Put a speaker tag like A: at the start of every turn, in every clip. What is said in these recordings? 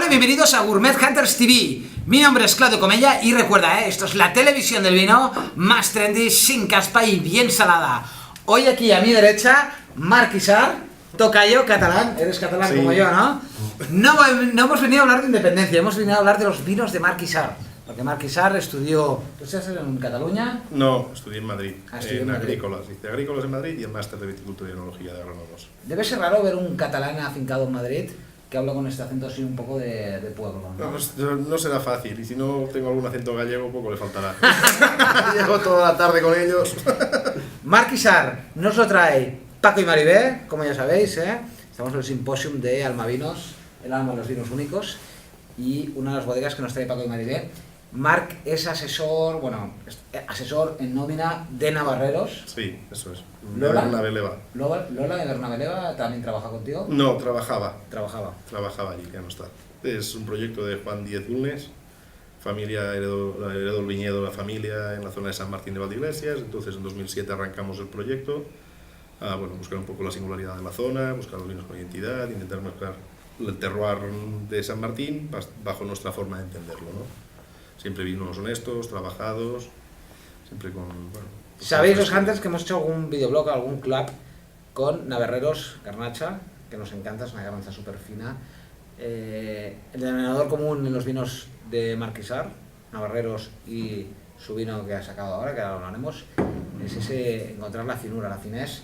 A: y bienvenidos a Gourmet Hunters TV. Mi nombre es Claudio Comella y recuerda, esto es la televisión del vino más trendy, sin caspa y bien salada. Hoy aquí a mi derecha, Marc Isart, tocayo catalán, eres catalán como yo, ¿no? No hemos venido a hablar de independencia, hemos venido a hablar de los vinos de Marc Isart. Porque Marc Isart estudió, ¿tú estás en Cataluña?
B: No, estudié en Madrid,
A: en
B: Agrícolas. Hice Agrícolas en Madrid y el máster de Viticultura y Enología de Agrónomos.
A: Debe ser raro ver un catalán afincado en Madrid que habla con este acento así un poco de pueblo, ¿no?
B: No, pues, no será fácil, y si no tengo algún acento gallego, poco le faltará. Llevo toda la tarde con ellos.
A: Marc Isart nos lo trae Paco y Maribé, como ya sabéis, Estamos en el simposium de Almavinos, el alma de los vinos únicos, y una de las bodegas que nos trae Paco y Maribé. Marc es asesor, asesor en nómina de Navarreros.
B: Sí, eso es.
A: ¿Lola?
B: Bernabeleva.
A: ¿Lola de Bernabeleva también trabaja contigo?
B: No, trabajaba
A: Trabajaba.
B: allí, ya no está. Es un proyecto de Juan Díez Bulnes. Familia heredó el viñedo de la familia en la zona de San Martín de Valdeiglesias. Entonces en 2007 arrancamos el proyecto. Buscar un poco la singularidad de la zona, buscar los vinos con identidad, intentar mezclar el terroir de San Martín bajo nuestra forma de entenderlo, ¿no? Siempre vinos honestos, trabajados, siempre con...
A: ¿Sabéis los Hunters que hemos hecho algún videoblog, algún club con Navarreros Garnacha, que nos encanta, es una garnacha súper fina? El denominador común en los vinos de Marc Isart, Navarreros y su vino que ha sacado ahora, que ahora hablaremos, es ese encontrar la finura, la finesse,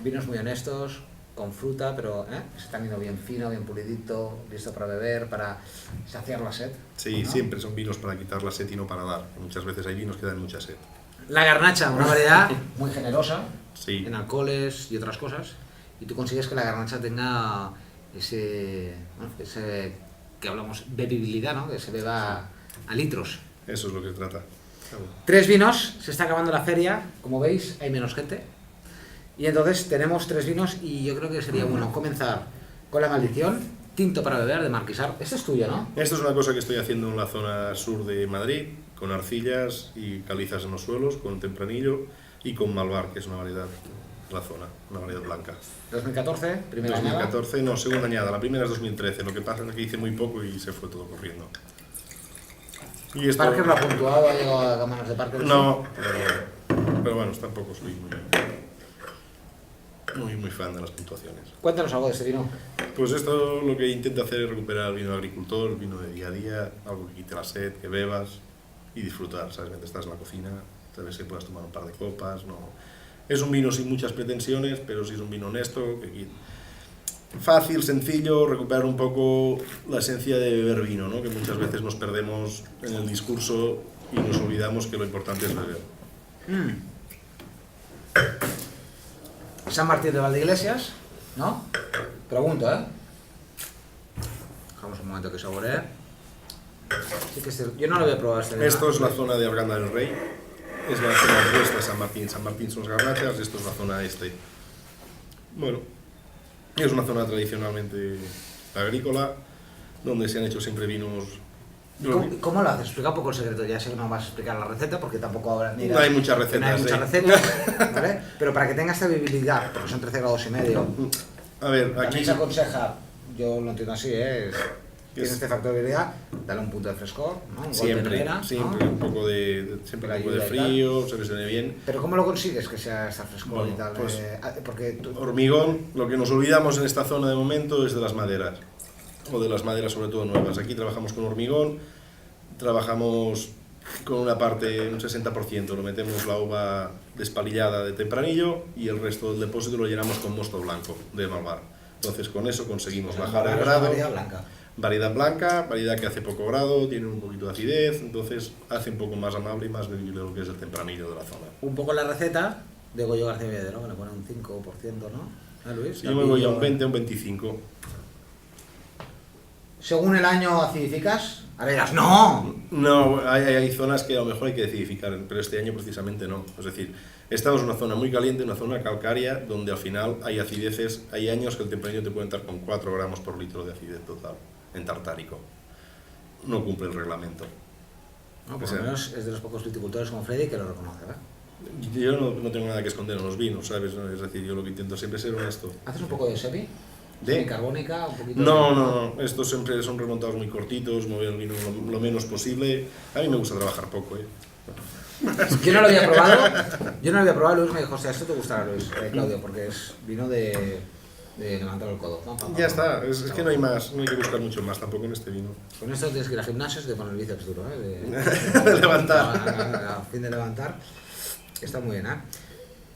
A: vinos muy honestos, con fruta, pero se está viendo bien fino, bien pulidito, listo para beber, para saciar la sed.
B: Sí,
A: ¿no?
B: Siempre son vinos para quitar la sed y no para dar. Muchas veces hay vinos que dan mucha sed.
A: La garnacha, una variedad muy generosa,
B: Sí.
A: en alcoholes y otras cosas, y tú consigues que la garnacha tenga ese que hablamos, bebibilidad, ¿no? Que se beba a litros.
B: Eso es lo que trata.
A: 3 vinos, se está acabando la feria, como veis, hay menos gente. Y entonces tenemos 3 vinos y yo creo que sería bueno comenzar con La Maldición, tinto para beber de Marc Isart. Este es tuyo, ¿no?
B: Esto es una cosa que estoy haciendo en la zona sur de Madrid, con arcillas y calizas en los suelos, con tempranillo y con malvar, que es una variedad de la zona, una variedad blanca.
A: 2014, primera añada.
B: 2014, no, segunda añada, la primera es 2013, lo que pasa es que hice muy poco y se fue todo corriendo. Y esto...
A: ¿Parker lo ha puntuado? ¿Ha llegado a manos de Parker?
B: No, pero bueno, tampoco soy muy fan de las puntuaciones.
A: Cuéntanos algo de este vino.
B: Pues esto lo que intento hacer es recuperar el vino de agricultor, el vino de día a día, algo que quite la sed, que bebas y disfrutar, ¿sabes? Mientras estás en la cocina, tal vez que puedas tomar un par de copas, no... Es un vino sin muchas pretensiones, pero sí es un vino honesto, fácil, sencillo, recuperar un poco la esencia de beber vino, ¿no? Que muchas veces nos perdemos en el discurso y nos olvidamos que lo importante es beber.
A: San Martín de Valdeiglesias, ¿no? Pregunto, Dejamos un momento que saboree. Sí que yo no lo había probado este vino.
B: Esto es la zona de Arganda del Rey, es la zona opuesta a San Martín. San Martín son las garnachas, esto es la zona este. Bueno, es una zona tradicionalmente agrícola, donde se han hecho siempre vinos...
A: ¿Cómo lo haces? Explica un poco el secreto. Ya sé que no vas a explicar la receta porque tampoco ahora...
B: No hay muchas recetas.
A: No hay muchas recetas, ¿vale? Pero para que tenga esta bebibilidad, porque son 13 grados y medio,
B: A ver, aquí...
A: también se aconseja, yo lo entiendo así, tiene este factor de bebibilidad, dale un punto de frescor, ¿no? Un golpe de nevera, ¿no?
B: Siempre un poco de frío, se les viene bien.
A: Pero ¿cómo lo consigues que sea esta frescor
B: Bueno,
A: y tal?
B: pues,
A: Porque
B: hormigón, lo que nos olvidamos en esta zona de momento es de las maderas, o de las maderas sobre todo nuevas. Aquí trabajamos con hormigón, trabajamos con una parte, un 60%, lo metemos la uva despalillada de tempranillo y el resto del depósito lo llenamos con mosto blanco de malvar. Entonces con eso conseguimos bajar el grado. Variedad blanca, variedad que hace poco grado, tiene un poquito de acidez, entonces hace un poco más amable y más bebible lo que es el tempranillo de la zona.
A: Un poco la receta de Goyo García Viedero, que le pone un 5%, ¿no? Luis?
B: Yo me voy a un 20, un 25.
A: Según el año acidificas, ahora dirás, ¡no!
B: No, hay zonas que a lo mejor hay que acidificar, pero este año precisamente no. Es decir, estamos en una zona muy caliente, una zona calcárea, donde al final hay acideces, hay años que el tempranillo te puede entrar con 4 gramos por litro de acidez total, en tartárico. No cumple el reglamento.
A: No, por lo menos es de los pocos viticultores como Freddy que lo reconoce, ¿verdad?
B: Yo no tengo nada que esconder en los vinos, ¿sabes? Es decir, yo lo que intento siempre es ser honesto.
A: ¿Haces un poco de sevi? ¿Semicarbónica? Un poquito
B: No, estos siempre son remontados muy cortitos, mover el vino lo menos posible. A mí me gusta trabajar poco,
A: Yo no lo había probado, Luis me dijo, hostia, esto te gustará, Luis, Claudio, porque es vino de levantar el codo.
B: Ya está, es que no hay más, no hay que buscar mucho más tampoco en este vino.
A: Con esto tienes que ir al gimnasio y te pones el bíceps duro,
B: De levantar.
A: A fin de levantar, está muy bien,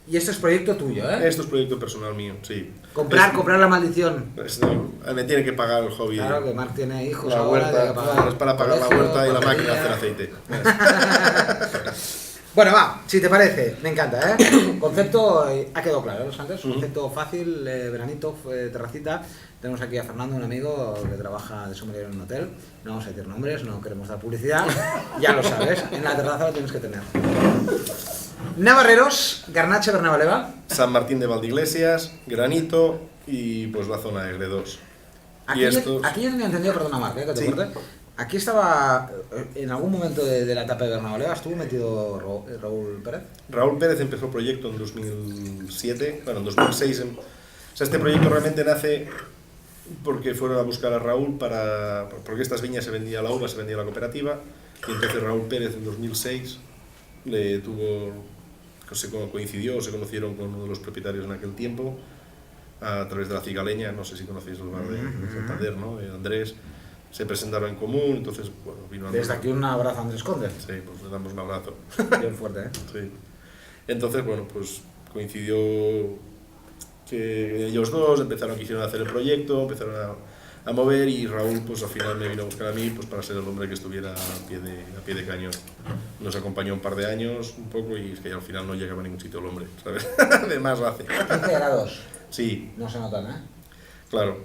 A: Y esto es proyecto tuyo,
B: Esto es proyecto personal mío, sí.
A: Comprar la maldición.
B: Me tiene que pagar el hobby.
A: Claro, que Marc tiene hijos
B: la
A: ahora,
B: huerta,
A: pagar
B: es para pagar la huerta y la máquina de hacer aceite.
A: Bueno, va, si te parece, me encanta, Concepto, ha quedado claro, los antes, concepto fácil, veranito, terracita. Tenemos aquí a Fernando, un amigo que trabaja de sommelier en un hotel. No vamos a decir nombres, no queremos dar publicidad. Ya lo sabes, en la terraza lo tienes que tener. Navarreros, Garnacha Bernavaleva.
B: San Martín de Valdeiglesias, Granito y pues la zona de Gredos.
A: Aquí yo tenía entendido, perdona Marc, que te corte. Aquí estaba, en algún momento de la etapa de Bernavaleva, estuvo metido Raúl Pérez.
B: Raúl Pérez empezó el proyecto en 2007, bueno, en 2006. O sea, este proyecto realmente nace porque fueron a buscar a Raúl porque estas viñas se vendía la uva, se vendía la cooperativa, y entonces Raúl Pérez en 2006 coincidió, se conocieron con uno de los propietarios en aquel tiempo, a través de la Cigaleña, no sé si conocéis el bar de Santander, ¿no? De Andrés. Se presentaron en común, entonces, bueno, vino Andrés.
A: Desde aquí un abrazo a Andrés Conde.
B: Sí, pues le damos un abrazo.
A: Bien fuerte,
B: Sí. Entonces, bueno, pues coincidió que ellos dos quisieron hacer el proyecto, empezaron a mover, y Raúl, pues al final me vino a buscar a mí, pues para ser el hombre que estuviera a pie de cañón. Nos acompañó un par de años, un poco, y es que al final no llegaba a ningún sitio el hombre, ¿sabes? De más hace.
A: 15 grados.
B: Sí.
A: No se notan,
B: Claro.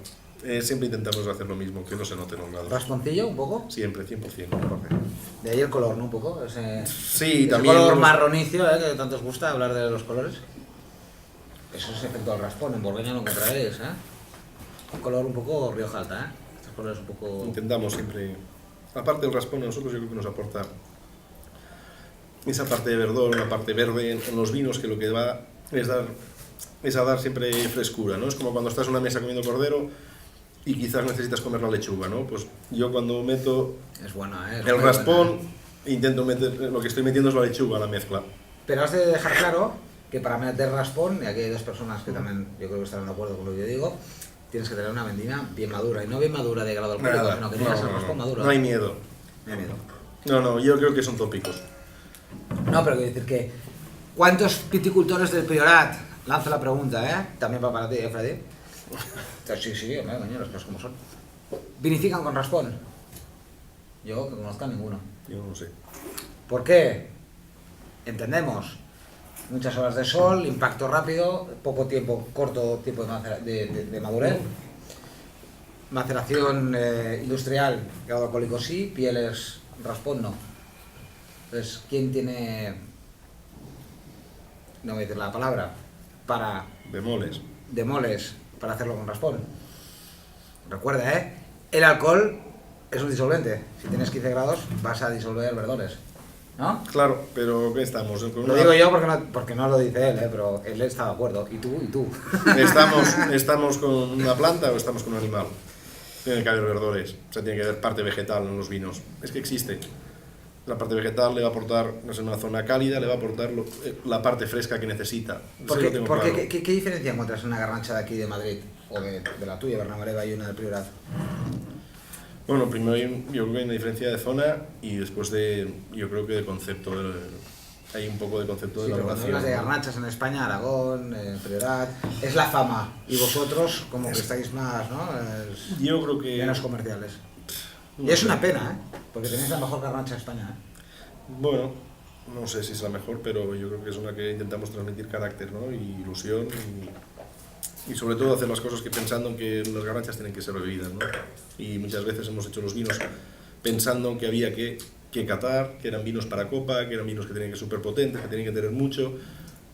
B: Siempre intentamos hacer lo mismo, que no se noten los grados.
A: ¿Rasponcillo un poco?
B: Siempre, 100%.
A: De ahí el color, ¿no? Un poco.
B: Sí, también.
A: El color marronicio, que tanto os gusta hablar de los colores. Eso es efecto del raspón, en Borgoña lo encontraréis, Un color un poco Rioja Alta, Estos colores un poco...
B: Intentamos siempre, aparte del raspón, a nosotros yo creo que nos aporta esa parte de verdor, una parte verde en los vinos, que lo que va es a dar siempre frescura, ¿no? Es como cuando estás en una mesa comiendo cordero y quizás necesitas comer la lechuga, ¿no? Pues yo cuando meto el raspón, intento meter, lo que estoy metiendo es la lechuga a la mezcla.
A: Pero has de dejar claro que para meter raspón, y aquí hay dos personas que también yo creo que estarán de acuerdo con lo que yo digo, tienes que tener una vendimia bien madura, y no bien madura de grado alcohólico, sino que tengas el raspón maduro.
B: No hay miedo.
A: No hay miedo.
B: No, yo creo que son tópicos.
A: No, pero quiero decir que, ¿cuántos viticultores del Priorat? Lanzo la pregunta, También va para ti, Freddy. Sí, coño, las cosas como son. ¿Vinifican con raspón? Yo que conozca ninguno.
B: Yo no sé.
A: ¿Por qué? Entendemos. Muchas horas de sol, impacto rápido, corto tiempo de madurez. Maceración industrial, grado alcohólico sí, pieles raspón no. Entonces, ¿quién tiene, no voy a decir la palabra, para... Demoles para hacerlo con raspón? Recuerda, el alcohol es un disolvente. Si tienes 15 grados vas a disolver verdores, ¿no?
B: Claro, pero ¿qué estamos?
A: Lo digo yo porque no lo dice él, pero él está de acuerdo. Y tú.
B: ¿Estamos con una planta o estamos con un animal? Tiene que haber verdores, o sea, tiene que haber parte vegetal en los vinos. Es que existe. La parte vegetal le va a aportar, no sé, una zona cálida, le va a aportar la parte fresca que necesita.
A: ¿Qué diferencia encuentras en una garnacha de aquí de Madrid, o de la tuya, Bernavaleva, y una del Priorat?
B: Bueno, primero yo creo que hay una diferencia de zona, y después yo creo que de concepto. Hay un poco de concepto de elaboración.
A: Cuando hablas de garnachas en España, Aragón, Priorat, es la fama. Y vosotros, como que estáis más, ¿no?
B: Yo creo que...
A: menos comerciales. Y es una pena, porque tenéis la mejor garnacha de España,
B: Bueno, no sé si es la mejor, pero yo creo que es una que intentamos transmitir carácter, ¿no? Y ilusión, y sobre todo hacer las cosas pensando en que las garnachas tienen que ser bebidas, ¿no? Y muchas veces hemos hecho los vinos pensando en que había que catar, que eran vinos para copa, que eran vinos que tenían que ser súper potentes, que tenían que tener mucho,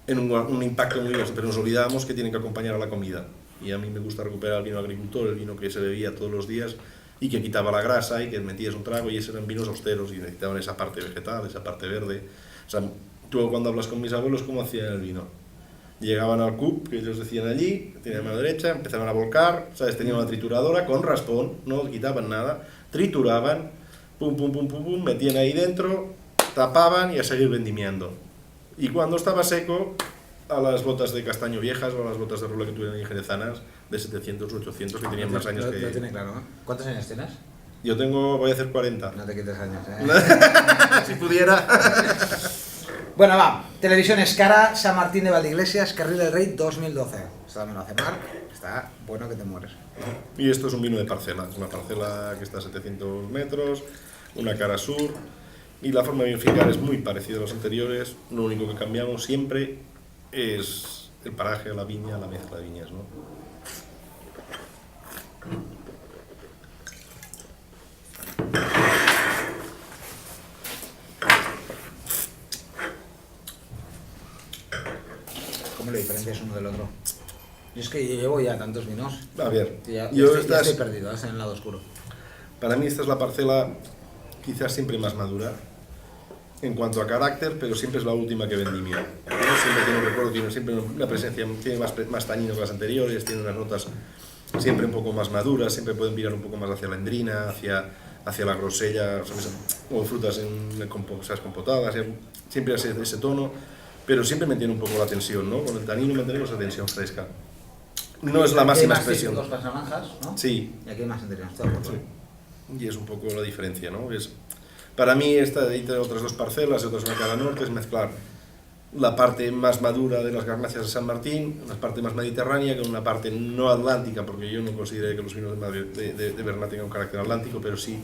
B: en un impacto muy grande, pero nos olvidábamos que tienen que acompañar a la comida. Y a mí me gusta recuperar el vino agricultor, el vino que se bebía todos los días, y que quitaba la grasa y que metías un trago, y esos eran vinos austeros y necesitaban esa parte vegetal, esa parte verde. O sea, tú cuando hablas con mis abuelos, ¿cómo hacían el vino? Llegaban al cup, que ellos decían allí, tenían mano derecha, empezaban a volcar, ¿sabes? Tenían una trituradora con raspón, no quitaban nada, trituraban, pum, pum, pum, pum, pum, metían ahí dentro, tapaban y a seguir vendimiando. Y cuando estaba seco, a las botas de castaño viejas o a las botas de rola que tuvieran jerezanas, de 700 o 800, que tenían más años que...
A: Lo tiene claro, ¿no? ¿Cuántos años tienes?
B: Yo voy a hacer 40.
A: No te quites años,
B: Si pudiera.
A: Bueno, va. Televisión Escara, San Martín de Valdeiglesias, Carril del Rey 2012. Esto también lo hace Marc. Está bueno que te mueres.
B: Y esto es un vino de parcela. Es una parcela que está a 700 metros, una cara sur. Y la forma de vinificar es muy parecida a los anteriores. Lo único que cambiamos siempre es el paraje, la viña, la mezcla de viñas, ¿no?
A: ¿Cómo lo diferencias uno del otro? Yo es que llevo ya tantos vinos.
B: A ver,
A: que ya
B: estas-
A: estoy perdido, en el lado oscuro.
B: para mí esta es la parcela quizás siempre más madura en cuanto a carácter, pero siempre es la última que vendimia. Siempre tiene un recuerdo, tiene siempre una presencia, tiene más tañinos que las anteriores, tiene unas notas siempre un poco más maduras, siempre pueden virar un poco más hacia la endrina, hacia la grosella, o frutas ¿sabes? Compotadas, siempre ese tono, pero siempre mantiene un poco la tensión, ¿no? Con el tanino mantenemos esa tensión fresca. No es la máxima expresión.
A: Dos naranjas, ¿no?
B: Sí.
A: Y aquí hay más anteriores, estoy de acuerdo.
B: Sí. Y es un poco la diferencia, ¿no? Para mí, esta entre otras dos parcelas y otras una cara norte, es mezclar la parte más madura de las garnachas de San Martín, la parte más mediterránea, con una parte no atlántica, porque yo no considero que los vinos de Bernat tengan un carácter atlántico, pero sí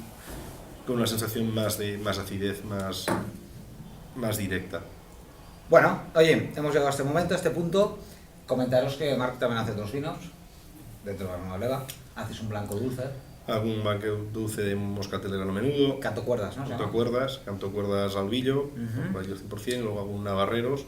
B: con una sensación más acidez, más directa.
A: Bueno, oye, hemos llegado a este momento, a este punto. Comentaros que Marc también hace otros vinos, dentro de la nueva leva. Haces un blanco dulce.
B: Hago un banque dulce de moscatel de grano menudo.
A: Canto cuerdas, ¿no?
B: Canto cuerdas albillo, albillo 100%, luego hago un navarreros,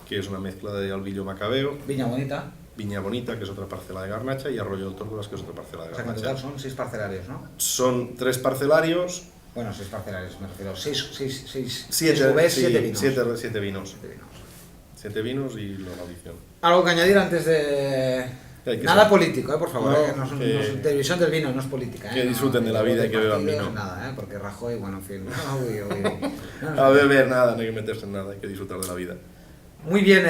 B: que es una mezcla de albillo macabeo.
A: Viña bonita.
B: Viña Bonita, que es otra parcela de garnacha, y Arroyo del Tórcolas, que es otra parcela de
A: O sea, que en
B: garnacha.
A: total son 6 parcelarios, ¿no?
B: Son 3 parcelarios.
A: Bueno, 6 parcelarios, me refiero. 6
B: 7
A: cuvées, 7 vinos.
B: 7 vinos. 7 vinos y la maldición.
A: ¿Algo que añadir antes de...? Nada político, por favor,
B: No,
A: no es televisión del vino, no es política.
B: Que disfruten de la vida y que beban vino.
A: Nada, porque Rajoy, bueno, en fin.
B: A beber nada, no hay que meterse en nada, hay que disfrutar de la vida.
A: Muy bien,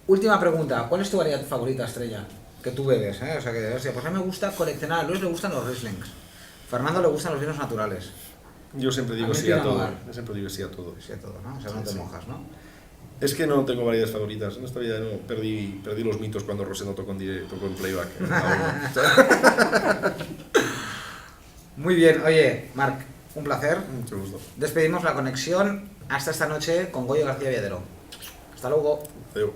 A: última pregunta. ¿Cuál es tu variedad favorita, Estrella? Que tú bebes, O sea, que, pues a mí me gusta coleccionar. A Luis le gustan los Rieslings. Fernando le gustan los vinos naturales.
B: Yo siempre digo
A: A mí
B: sí a
A: Pinot
B: todo.
A: Noir.
B: Yo siempre digo sí a todo.
A: Sí, a todo, ¿no? O sea, no te mojas, ¿no?
B: Es que no tengo variedades favoritas. En esta vida no, perdí los mitos cuando Rosendo tocó en playback.
A: Muy bien, oye, Marc, un placer.
B: Mucho gusto.
A: Despedimos la conexión hasta esta noche con Goyo García Viadero. Hasta luego.
B: Adiós.